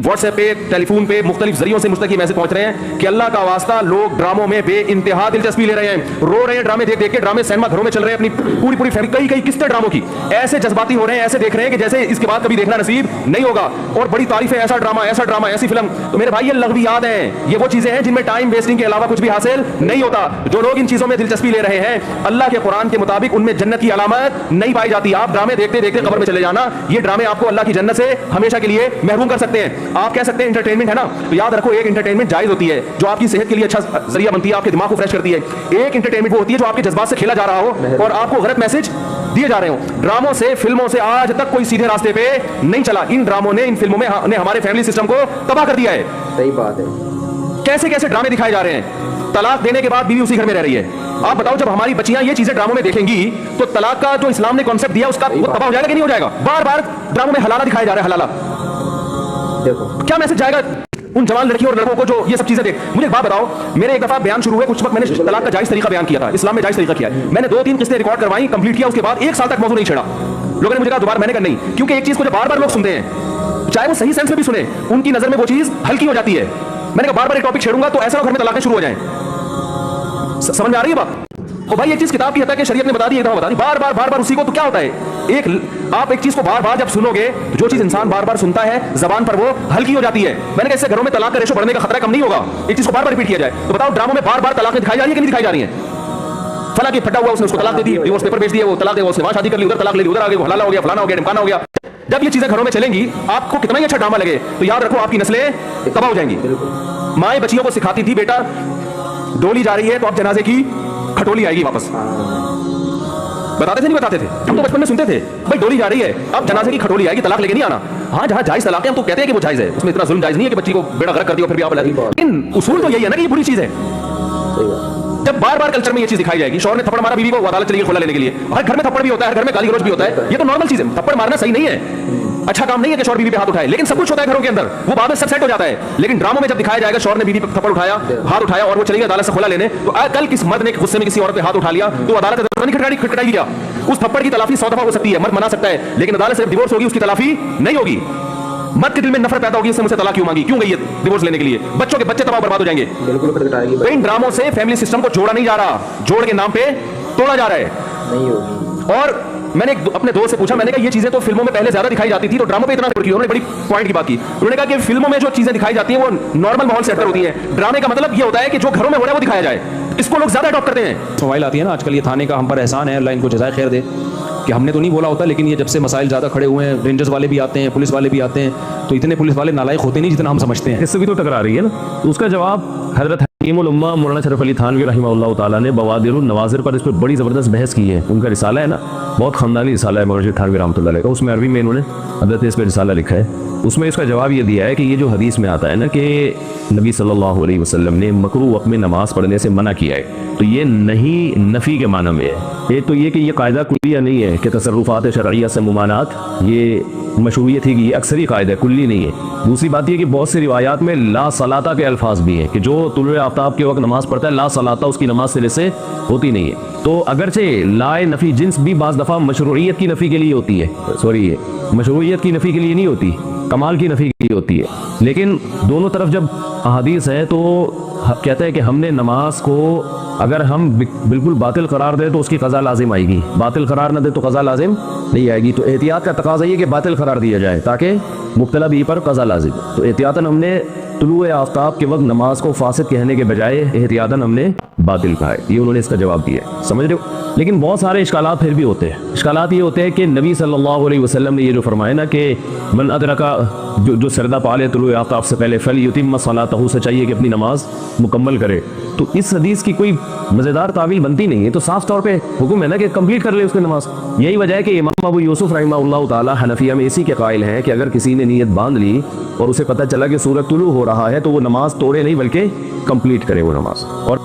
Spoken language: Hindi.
व्हाट्सएप पे, टेलीफोन पे, मुख्तलिफ जरियों से मुझ तक ये मैसेज पहुंच रहे हैं कि अल्लाह का वास्ता लोग ड्रामों में बेइंतहा दिलचस्पी ले रहे हैं, रो रहे हैं ड्रामे देख देख के। ड्रामे सिनेमा घरों में चल रहे हैं, अपनी पूरी पूरी फैमिली, कई कई किस्तें ड्रामों की, ऐसे जज्बाती हो रहे हैं, ऐसे देख रहे हैं कि जैसे इसके बाद कभी देखना नसीब नहीं होगा। और बड़ी तारीफ है, ऐसा ड्रामा, ऐसी फिल्म। तो मेरे भाई ये लग़वियात हैं, ये वो चीजें हैं जिनमें टाइम वेस्टिंग के अलावा कुछ भी हासिल नहीं होता। जो लोग इन चीजों में दिलचस्पी ले रहे हैं, अल्लाह के कुरान के मुताबिक उनमें जन्नत की अलामत नहीं पाई जाती। आप ड्रामे देखते देखते कब्र में चले जाना, ये ड्रामे आपको अल्लाह की जन्नत से हमेशा के लिए महरूम कर सकते हैं। आप कह सकते हैं इंटरटेनमेंट है ना, तो याद रखो एक इंटरटेनमेंट जायज होती है जो आपकी सेहत के लिए अच्छा जरिया बनती है, आपके दिमाग को फ्रेश करती है। एक इंटरटेनमेंट वो होती है जो आपके जज्बात से खेला जा रहा हो और आपको गलत मैसेज दिए जा रहे हो। ड्रामों से, फिल्मों से आज तक कोई सीधे रास्ते पे नहीं चला। इन ड्रामों ने, इन फिल्मों में ने हमारे फैमिली सिस्टम को तबाह कर दिया है। सही बात है। कैसे कैसे ड्रामे दिखाए जा रहे हैं। तलाक देने के बाद बीवी उसी घर में रह रही है। आप बताओ, जब हमारी बच्चियां ये चीजें ड्रामों में देखेंगी तो तलाक का जो इस्लाम ने कॉन्सेप्ट दिया उसका वो तबाह हो जाएगा कि नहीं हो जाएगा। बार बार ड्रामों में हलाला दिखाया जा रहा है, हलाला। देखो क्या मैसेज जाएगा उन जवान लड़कियों और लड़कों को जो ये सब चीजें देख। मुझे एक बात बताओ, मेरे एक दफा बयान शुरू हुए, कुछ वक्त मैंने तलाक का जायज तरीका बयान किया था, इस्लाम में जायज तरीका किया है। मैंने 2-3 किस्तें रिकॉर्ड करवाई, कंप्लीट किया, उसके बाद 1 साल तक मौजूद नहीं छेड़ा। लोगों ने मुझे कहा दोबारा, मैंने कहा नहीं, क्योंकि एक चीज को जब बार बार लोग सुनते हैं, चाहे वो सही सेंस में भी सुने, उनकी नजर में वो चीज हल्की हो जाती है। मैंने कहा बार बार एक टॉपिक छेड़ूंगा तो ऐसा घर में तलाकें शुरू हो जाएं। समझ में आ रही है बात? ओ भाई, एक चीज किताब की हद है, शरीयत ने बता दी, एक दफा बता दी, बार बार उसी को, तो क्या होता है, आप एक चीज को बार बार जब सुनोगे, जो चीज इंसान बार बार सुनता है जबान पर, वो हल्की हो जाती है। मैंने कहा इससे घरों में तलाक का रेशो बढ़ने का खतरा कम नहीं होगा, एक चीज को बार बार रिपीट किया जाए। तो बताओ, ड्रामों में बार बार तलाक दिखाई जा रही है कि नहीं दिखाई जा रही है? फला की फटा हुआ, उसने उसको तलाक दे दी, डिवोर्स पेपर भेज दिया, वो तलाक दे, उसने वहां शादी कर ली, उधर तलाक ले ली, उधर आगे हलाला हो गया, फलाना हो गया, ढमकाना हो गया। जब ये चीजें घरों में चलेंगी, आपको कितना ही अच्छा ड्रामा लगे, तो याद रखो आपकी नस्लें तबाह हो जाएंगी। माएं बच्चियों को सिखाती थी, बेटा डोली जा रही है तो अब जनाजे की खटोली आएगी वापस। बताते थे नहीं बताते थे? हम तो बचपन में सुनते थे, भाई डोली जा रही है अब जनाजे की खटोली आएगी, तलाक लेके नहीं आना। हाँ, जहां जायज तलाक है हम तो कहते हैं कि वो जायज है, उसमें इतना जुल्म जायज नहीं है कि बच्ची को बेड़ा गर्क कर दिया फिर भी आप बुला दी। लेकिन उसूल तो यही है ना कि ये बुरी चीज है। जब बार बार कल्चर में ये चीज दिखाई जाएगी, शौहर ने थप्पड़ मारा बीवी को, वो अदालत चली खुला लेने के लिए। हर घर में थप्पड़ भी होता है, हर घर में गाली गलौज भी होता है, ये तो नॉर्मल चीज है। थप्पड़ मारना सही नहीं है, अच्छा काम नहीं है कि शौहर बीवी पे हाथ उठाए, लेकिन सब कुछ होता है घरों के अंदर, वो बाद में सब सेट हो जाता है। लेकिन ड्रामों में जब दिखाया जाएगा शौहर ने बीवी पे थप्पड़ उठाया, हाथ उठाया और वो चली गई अदालत से खुला लेने, तो कल किस मर्द ने गुस्से में किसी औरत पे हाथ उठा लिया तो अदालत नहीं खटखटाएगी क्या? उस थप्पड़ की तलाफी 100 दफा हो सकती है, मर्द मना सकता है, लेकिन अदालत से डिवोर्स होगी, उसकी तलाफी नहीं होगी। मर्द के दिल में नफरत पैदा होगी, इससे मुझसे तलाक क्यों मांगी, क्यों गई है डिवोर्स लेने के लिए, बच्चों के बच्चे तबाह बर्बाद हो जाएंगे। बिल्कुल खटखटाएगी। इन ड्रामों से फैमिली सिस्टम को जोड़ा नहीं जा रहा, जोड़ के नाम पे तोड़ा जा रहा है। नहीं होगी। और मैंने अपने दोस्त से पूछा, मैंने कहा ये चीजें तो फिल्मों में पहले ज्यादा दिखाई जाती थी, तो ड्रामों पे इतना क्यों? उन्होंने बड़ी पॉइंट की बात की। उन्होंने कहा कि फिल्मों में जो चीजें दिखाई जाती हैं वो नॉर्मल माहौल से हटकर होती हैं। ड्रामे का मतलब ये होता है कि जो घरों में हो रहा है वो दिखाया जाए, इसको लोग ज्यादा अडॉप्ट करते हैं। मोबाइल आती है ना आजकल, ये थाने का हम पर एहसान है, अल्लाह इनको जज़ाए खैर दे कि हमने तो नहीं बोला होता, लेकिन ये जब से मसाइल ज़्यादा खड़े हुए हैं, रेंजर्स वाले भी आते हैं, पुलिस वाले भी आते हैं, तो इतने पुलिस वाले नालायक होते नहीं जितना हम समझते हैं। इससे भी तो टकरा रही है ना। तो उसका जवाब हजरत हकीमुल उम्मा मौलाना शरफ अली थानवी रहमहुल्लाह ताला ने बवादिरुन नवाज़िर पर इस पर बड़ी ज़बरदस्त बहस की है। उनका रिसाला है ना, बहुत ख़ानदानी रिसाला है मौलाना थानवी रहमतुल्लाह अलैह का, उसमें अरबी में इन्होंने हजरत इस पर रिसाला लिखा है। उसमें इसका जवाब ये दिया है कि ये जो हदीस में आता है ना कि नबी सल्लल्लाहु अलैहि वसल्लम ने मकरू वक्त में नमाज पढ़ने से मना किया है, तो ये नहीं नफ़ी के माना में है। एक तो ये कि ये कायदा कुल्लिया नहीं है कि तसर्रुफ़ात शरइया से मुमानात, ये मशरूइयत थी कि ये अक्सरी कायदा कुल्ली नहीं है। दूसरी बात यह कि बहुत सी रिवायात में ला सलाता के अल्फाज भी हैं कि जो तुलुए आफ्ताब के वक्त नमाज पढ़ता है ला सलाता उसकी नमाज सिरे से होती नहीं है। तो अगरचे लाए नफ़ी जिन्स भी बाज़ दफ़ा मशरूइयत की नफ़ी के लिए होती है, सॉरी मशरूइयत की नफ़ी के लिए नहीं होती, कमाल की नफ़ी के लिए होती है। लेकिन दोनों तरफ जब अहादीस है तो कहता है कि हमने नमाज को अगर हम बिल्कुल बातिल करार दे तो उसकी क़ज़ा लाजिम आएगी, बातिल करार न दे तो क़ज़ा लाजिम नहीं आएगी। तो एहतियात का तकाज़ा ये कि बातिल करार दिया जाए ताकि मुब्तला भी पर क़ज़ा लाजिम। तो एहतियातन हमने तुलुए आफ्ताब के वक्त नमाज को फासिद कहने के बजाय एहतियातन हमने बातिल कहा है। ये उन्होंने इसका जवाब दिया, समझ रहे हो। लेकिन बहुत सारे इश्कालात फिर भी होते हैं। इश्कालात ये होते हैं कि नबी सल्लल्लाहु अलैहि वसल्लम ने ये जो फरमाया ना कि मन अदरका, जो सरदा पाले तुलुए आफ्ताब से पहले फल युतिम्म सलातहु, से चाहिए कि अपनी नमाज मुकम्मल करे। तो इस हदीस की कोई मज़ेदार तावील बनती नहीं है, तो साफ तौर पे हुक्म है ना कि कंप्लीट कर ले उसकी नमाज। यही वजह है कि इमाम अबू यूसुफ रहमहुल्लाह ताला हनफिया में इसी के कायल हैं कि अगर किसी ने नीयत बांध ली और उसे पता चला कि सूरज तुलू हो रहा है तो वो नमाज तोड़े नहीं बल्कि कंप्लीट करे वो नमाज। और